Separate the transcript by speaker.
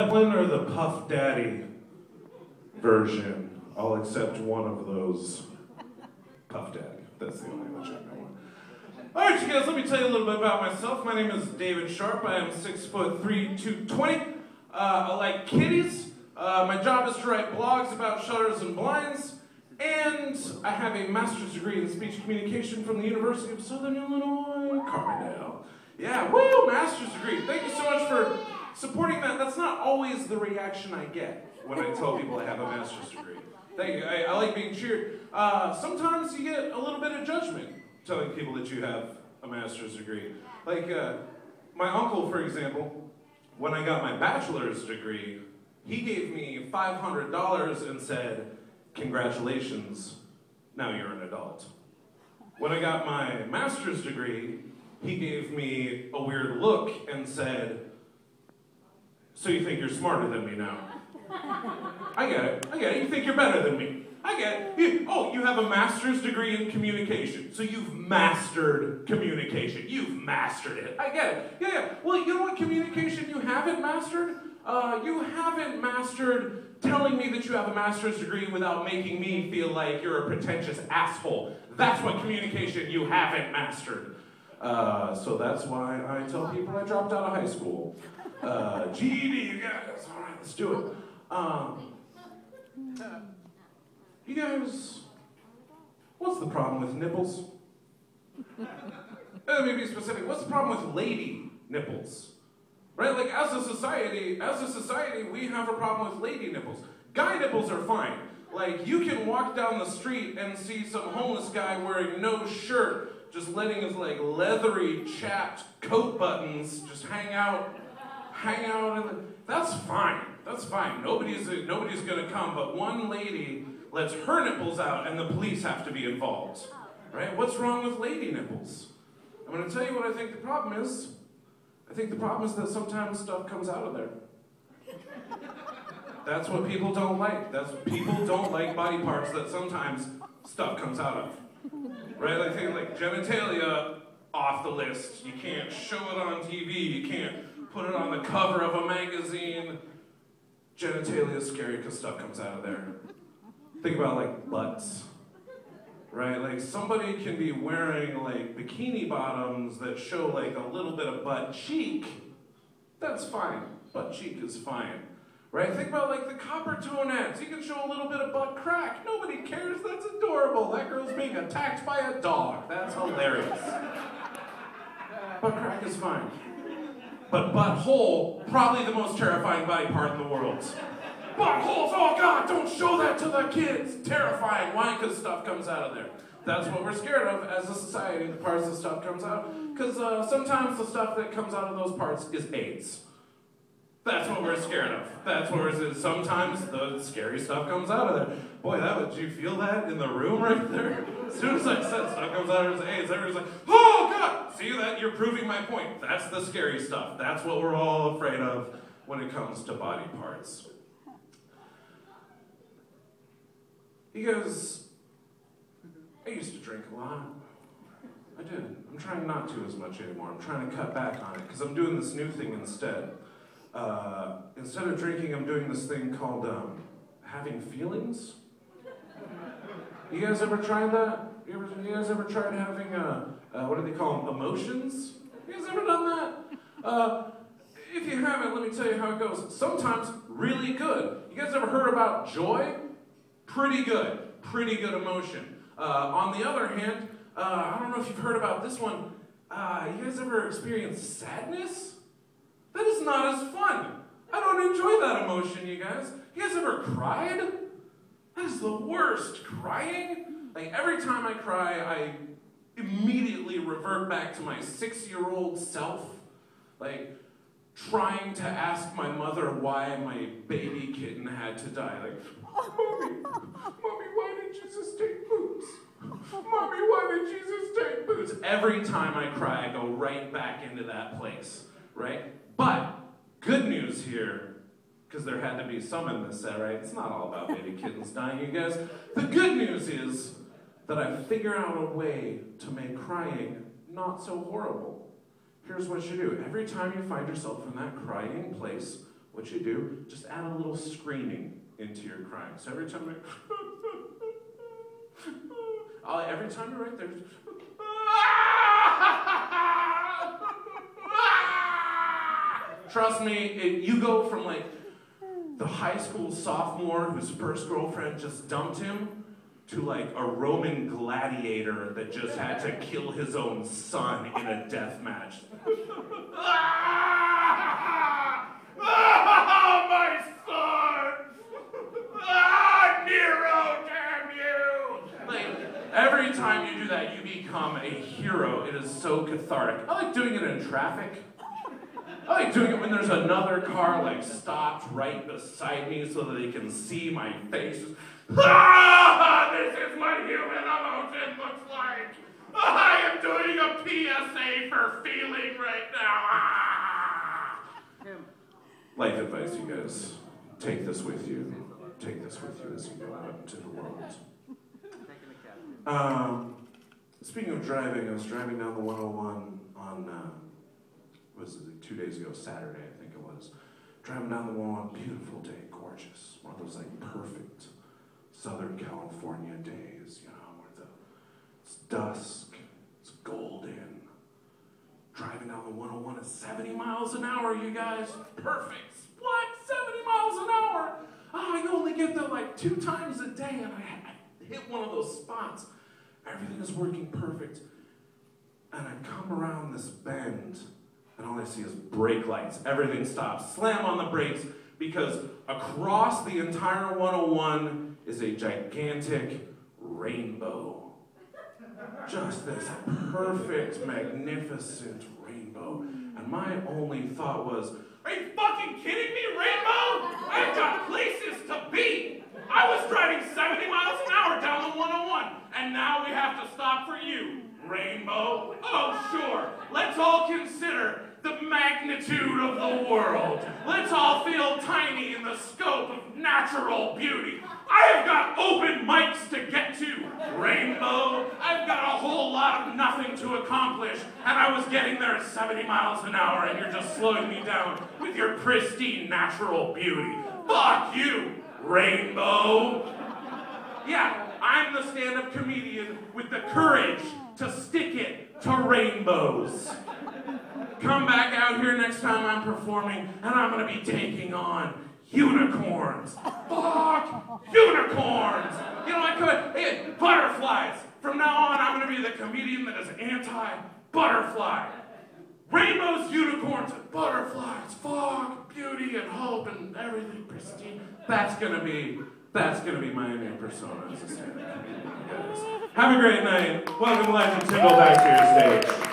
Speaker 1: Zeppelin or the Puff Daddy version? I'll accept one of those. Puff Daddy. That's the only one I know. Alright, you guys, let me tell you a little bit about myself. My name is David Sharp. I am 6'3", 220. I like kitties. My job is to write blogs about shutters and blinds. And I have a master's degree in speech communication from the University of Southern Illinois, Carbondale. Yeah, woo, master's degree. Thank you so much for supporting that. That's not always the reaction I get when I tell people I have a master's degree. Thank you. I like being cheered. Sometimes you get a little bit of judgment telling people that you have a master's degree. Like my uncle, for example, when I got my bachelor's degree, he gave me $500 and said, "Congratulations, now you're an adult." When I got my master's degree, he gave me a weird look and said, "So you think you're smarter than me now?" I get it, you think you're better than me. I get it. Oh, you have a master's degree in communication, so you've mastered communication. You've mastered it. I get it. Yeah. Well, you know what communication you haven't mastered? You haven't mastered telling me that you have a master's degree without making me feel like you're a pretentious asshole. That's what communication you haven't mastered. So that's why I tell people I dropped out of high school. GED, you guys. All right, let's do it. You guys, what's the problem with nipples? Let me be specific. What's the problem with lady nipples? Right? Like, as a society, we have a problem with lady nipples. Guy nipples are fine. Like, you can walk down the street and see some homeless guy wearing no shirt, just letting his, like, leathery, chapped coat buttons just hang out that's fine. That's fine. Nobody's gonna come, but one lady lets her nipples out and the police have to be involved. Right? What's wrong with lady nipples? I'm gonna tell you what I think the problem is. I think the problem is that sometimes stuff comes out of there. That's what people don't like. People don't like body parts that sometimes stuff comes out of. Right? Like things like genitalia, off the list. You can't show it on TV. You can't put it on the cover of a magazine. Genitalia is scary because stuff comes out of there. Think about like butts. Right? Like somebody can be wearing like bikini bottoms that show like a little bit of butt cheek. That's fine. Butt cheek is fine. Right? Think about like the copper tone ads. You can show a little bit of butt crack. Nobody cares. That's adorable. That girl's being attacked by a dog. That's hilarious. Butt crack is fine. But butthole, probably the most terrifying body part in the world. Buttholes, oh God, don't show that to the kids. Terrifying. Why? Because stuff comes out of there. That's what we're scared of as a society, the parts of stuff comes out. Because sometimes the stuff that comes out of those parts is AIDS. That's what we're scared of. That's what we're sometimes the scary stuff comes out of there. Boy, did you feel that in the room right there? As soon as I said stuff comes out of AIDS, everyone's like, oh God! See that? You're proving my point. That's the scary stuff. That's what we're all afraid of when it comes to body parts. You guys, I used to drink a lot. I did. I'm trying not to as much anymore. I'm trying to cut back on it because I'm doing this new thing instead. Instead of drinking, I'm doing this thing called having feelings. You guys ever tried that? You guys ever tried having, what do they call them, emotions? You guys ever done that? If you haven't, let me tell you how it goes. Sometimes really good. You guys ever heard about joy? Pretty good emotion. On the other hand, I don't know if you've heard about this one. You guys ever experienced sadness? That is not as fun. I don't enjoy that emotion, you guys. You guys ever cried? That is the worst. Crying? Like every time I cry, I immediately revert back to my 6-year-old self. Like trying to ask my mother why my baby kitten had to die. Like, Mommy, why did Jesus take boots? Mommy, why did Jesus take boots? Every time I cry, I go right back into that place, right? But, good news here, because there had to be some in this set, right? It's not all about baby kittens dying, you guys. The good news is that I figured out a way to make crying not so horrible. Here's what you do. Every time you find yourself in that crying place, what you do, just add a little screaming into your crying. So every time every time you're right there, just, trust me, you go from like the high school sophomore whose first girlfriend just dumped him to like a Roman gladiator that just had to kill his own son in a death match. My son! Nero, damn you! Like, every time you do that, you become a hero. It is so cathartic. I like doing it in traffic. I like doing it when there's another car like stopped right beside me so that they can see my face. This is what human emotion looks like. I am doing a PSA for feeling right now. Life advice, you guys. Take this with you. Take this with you as you go out into the world. Speaking of driving, I was driving down the 101 on, was it like 2 days ago, Saturday, I think it was. Driving down the 101, beautiful day, gorgeous. One of those like perfect Southern California days, you know, where it's dusk, it's golden. Driving down the 101 at 70 miles an hour, you guys. Perfect. What? 70 miles an hour? Oh, you only get there like 2 times a day, and I hit one of those spots. Everything is working perfect. And I come around this bend, and all I see is brake lights. Everything stops. Slam on the brakes, because across the entire 101 is a gigantic rainbow. Just this perfect, magnificent rainbow. And my only thought was, are you fucking kidding me, rainbow? I've got places to be. I was driving 70 miles an hour down the 101, and now we have to stop for you, rainbow. Oh, sure. Let's all consider the magnitude of the world. Let's all feel tiny in the scope of natural beauty. I have got open mics to get to, rainbow. I've got a whole lot of nothing to accomplish, and I was getting there at 70 miles an hour, and you're just slowing me down with your pristine natural beauty. Fuck you, rainbow. Yeah, I'm the stand-up comedian with the courage to stick it to rainbows. Come back out here next time I'm performing, and I'm gonna be taking on unicorns. Fuck! Unicorns! You know, I could, hey, butterflies. From now on, I'm gonna be the comedian that is anti-butterfly. Rainbows, unicorns, and butterflies. Fuck, beauty and hope and everything pristine. That's gonna be my new persona as a stand-up comedian, guys. Have a great night. Welcome, Legend Tyndall, back to your stage.